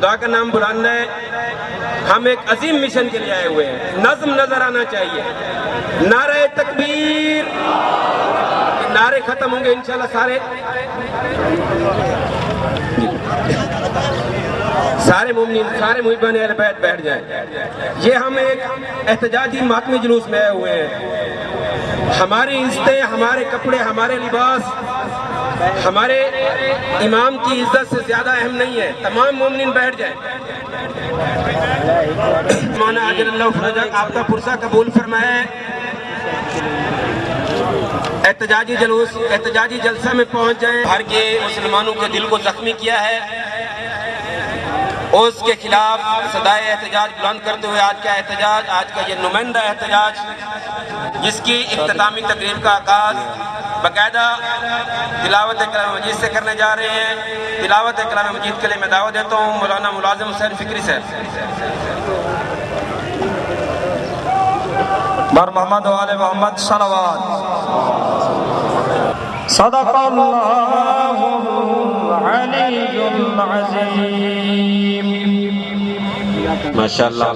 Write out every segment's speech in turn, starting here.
خدا کا نام بلانا ہے. ہم ایک عظیم مشن کے لیے آئے ہوئے ہیں. نظم نظر آنا چاہیے. نعرہ تکبیر. نعرے ختم ہوں گے انشاءاللہ سارے مومنین سارے محبان اہل بیت بیٹھ جائیں. یہ ہم ایک احتجاجی ماتمی جلوس میں آئے ہوئے ہیں. ہماری عزتیں، ہمارے کپڑے، ہمارے لباس ہمارے امام کی عزت سے زیادہ اہم نہیں ہے. تمام مومنین بیٹھ جائیں. مولانا اجل اللہ فرجہ آپ کا پرسہ قبول فرمائے. احتجاجی جلوس احتجاجی جلسہ میں پہنچ جائیں. ہر کے مسلمانوں کے دل کو زخمی کیا ہے، اس کے خلاف صدائے احتجاج بلند کرتے ہوئے آج کا یہ نمائندہ احتجاج جس کی اختتامی تقریب کا آغاز باقاعدہ تلاوت کلام مجید سے کرنے جا رہے ہیں. تلاوت کلام مجید کے لیے میں دعوت دیتا ہوں مولانا ملازم حسین فکری صاحب. بر محمد و آل محمد صلوات. صدق اللہ العلی العظیم. ماشاءاللہ.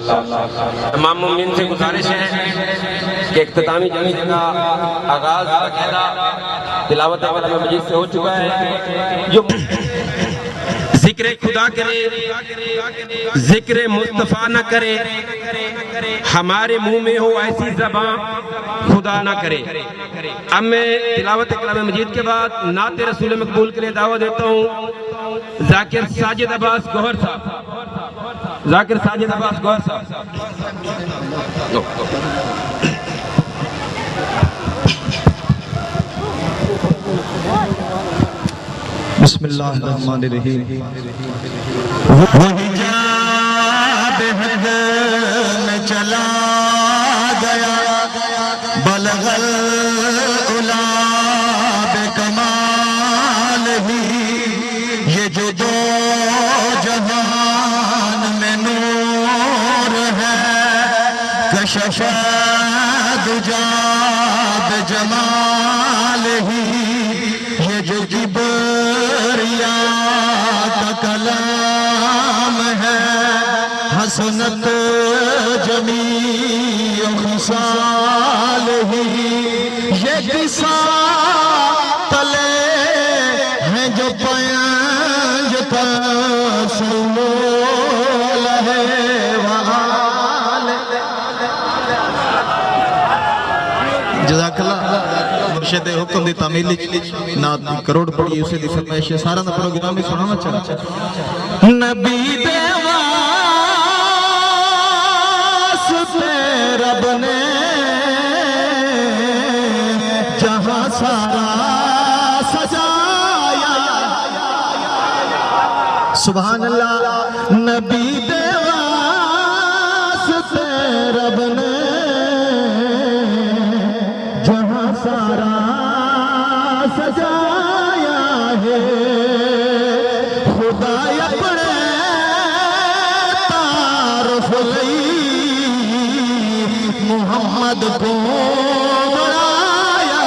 تمام مومنین سے گزارش ہے کہ اختتامی جلسے کا آغاز باقاعدہ تلاوت کلام مجید سے ہو چکا ہے. جو ذکر خدا کرے، ذکر مصطفیٰ نہ کرے، ہمارے منہ میں ہو ایسی زبان خدا نہ کرے. اب میں تلاوت کلام مجید کے بعد نعت رسول مقبول کے لیے دعوت دیتا ہوں ذاکر ساجد عباس گوہر صاحب. ذاکر ساجد عباس گوہر صاحب. بسم اللہ الرحمن الرحیم. وہی جاد حد میں چلا گیا بلغ العلا بکمال ہی. یہ جو دو جہان میں نور ہے کشف دجا بجمال ہی. یہ جو کبریا کا کلام ہے حسنت جمیع خصال ہی. یہ قصہ تلے ہیں جو پینج تسلول ہے وحال. جزاک اللہ. مرشد حکم دی تعمیلی نات کروڑ پڑی اسے دی فرمائش سارا نہ پروگرام میں سنانا چاہتا. نبی دے واسطے رب نے جہاں سارا سجایا. سبحان اللہ. نبی دے واسطے رب نے جہاں سارا سجایا ہے. خدا اپنے تعارف لئی محمد کو بڑھایا.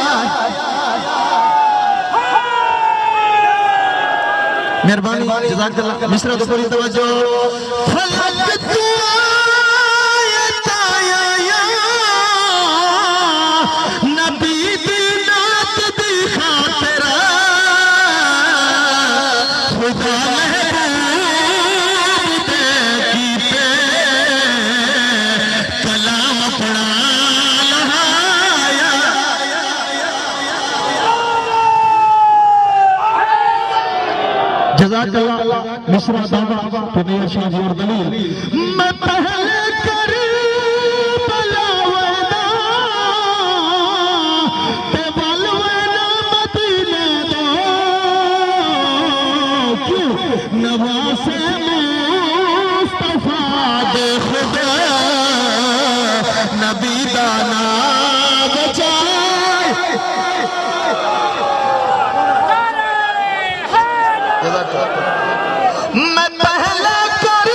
مہربانی جزاک اللہ. مصرع کو پوری توجہ. فلک تو جزاک اللہ. مصرع دعویٰ پنیر شاہی اور دلیل. میں پہلے کربلا ویدا تے والوینا مدینے دو کیوں نواز مصطفیٰ دے خدا نبی دانا بچائے. میں پہلا کر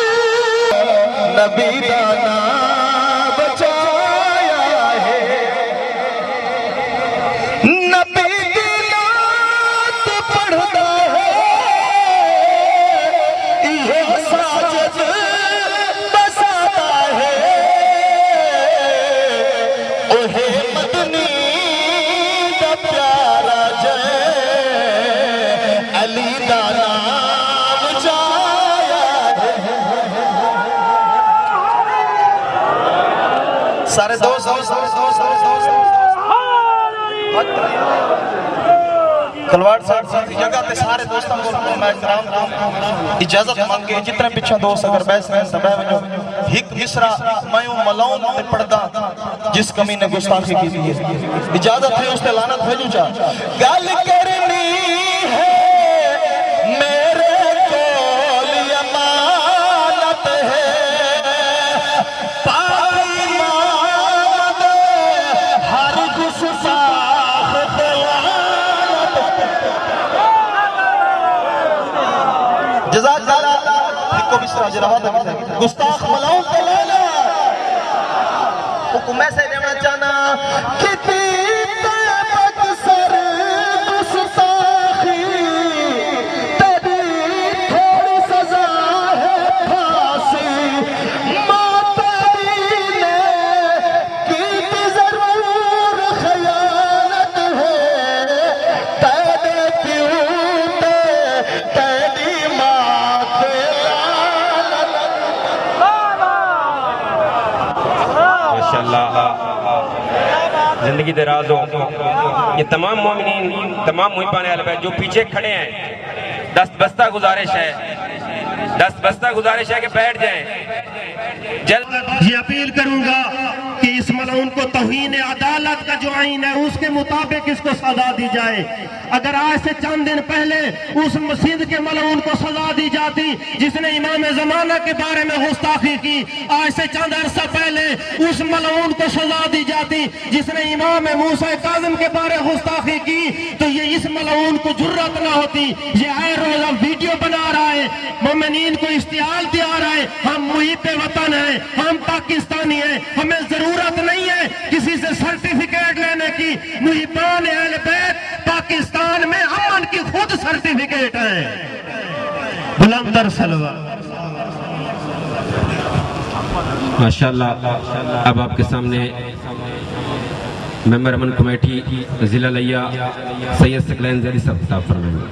نبی دانا بچایا ہے. نبی دلات پڑھتا ہے یہ ساجد तलवार साहब की जगह पे सारे दोस्तों को मैं इकराम इजाजत मांगे जितने पिछे दोस्त अगर बैस रहे सब वजो हिक मिसरा मयूं मलौन ते पड़दा जिस कमी ने गुस्ताखी की थी इजाजत है उसते लानत भेजू चा गल करनी है मेरे कोल अमानत है पाई माद हर गुस्ताख ते जज़ाकल्लाह हिको मिसरा जरावत गुस्ताख मलाऊं के लाना हुकुम ऐसे देना चाहना कितनी तैबत सर गुस्ताखी तेरी थोड़ी सजा है फांसी माँ तेरी ने की जरूर खयानत है तेरे क्यों तेरी माँ के माशाअल्लाह जिंदगी दराज हो। ये तमाम मोमिनीन तमाम मुहिबान अहल बैत जो पीछे खड़े हैं दस्तबस्ता गुजारिश है कि बैठ जाएं जल्द। ये अपील करूंगा कि इस मलऊन को तौहीन अदालत का जो आइन है उसके मुताबिक इसको सजा दी जाए। अगर आज से चंद दिन पहले उस मस्जिद के मलऊन को सजा दी जाती जिसने इमाम ज़माना के बारे में गुस्ताखी की, आज से चंद अरसा पहले उस मलऊन को सजा दी जाती जिसने इमाम मूसा काज़िम के बारे में गुस्ताखी की, तो ये इस मलऊन को जुर्रत ना होती। ये हर रोज वीडियो बना रहा है, मोमिनीन को इश्तिहार दिया रहा है, हम मुहिब वतन है, हम पाकिस्तानी हैं, हमें जरूरत नहीं है किसी से सर्टिफिकेट लेने की। मुहिबान अहल बैत पाकिस्तान में अमन की खुद सर्टिफिकेट है। बुलंदर सलवा। माशाअल्लाह। अब आपके सामने मेंबर अमन कमेटी जिला लिया सैयद सकलैन ज़री साहब फरमाएंगे।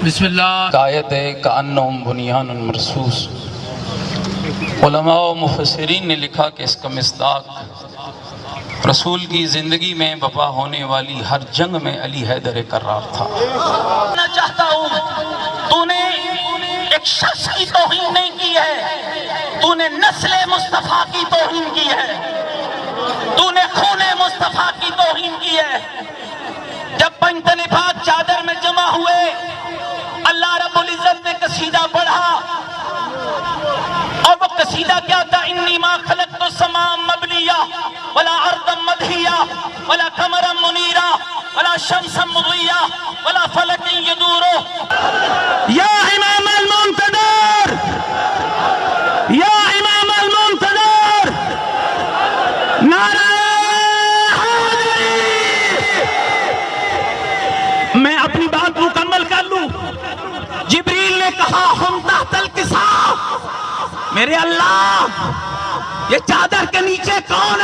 बिस्मिल्लाह। आयत है कअन्नहुम बुनियानुन मरसूस। उलमा व मुफस्सिरीन ने लिखा कि इसका मिस्दाक रसूल की ज़िंदगी में वफा होने वाली हर जंग में अली हैदर कर्रार था। मैं चाहता हूँ तूने एक शख्स की तौहीन नहीं की है, तूने नस्ल मुस्तफ़ा की तौहीन की है, तूने खूने मुस्तफ़ा की तौहीन की है। जब पंजतने पाक चादर में जमा हुए अल्लाह रब्बुल इज्जत ने कसीदा पढ़ा और वो कसीदा क्या था? इन्नी मा खलक़तु समा मबलिया वला अर्दम मदहिया वला कमरम मुनीरा वला शम्सम मुदिया वला फलकन यदूरो। या इमाम अल-मुंतज़र, या इमाम अल-मुंतज़र, नारा हैदरी। मैं अपनी बात मुकम्मल कर लूं। जिब्रील ने कहा हम तहतल किसा, मेरे अल्लाह ये चादर के नीचे कौन है?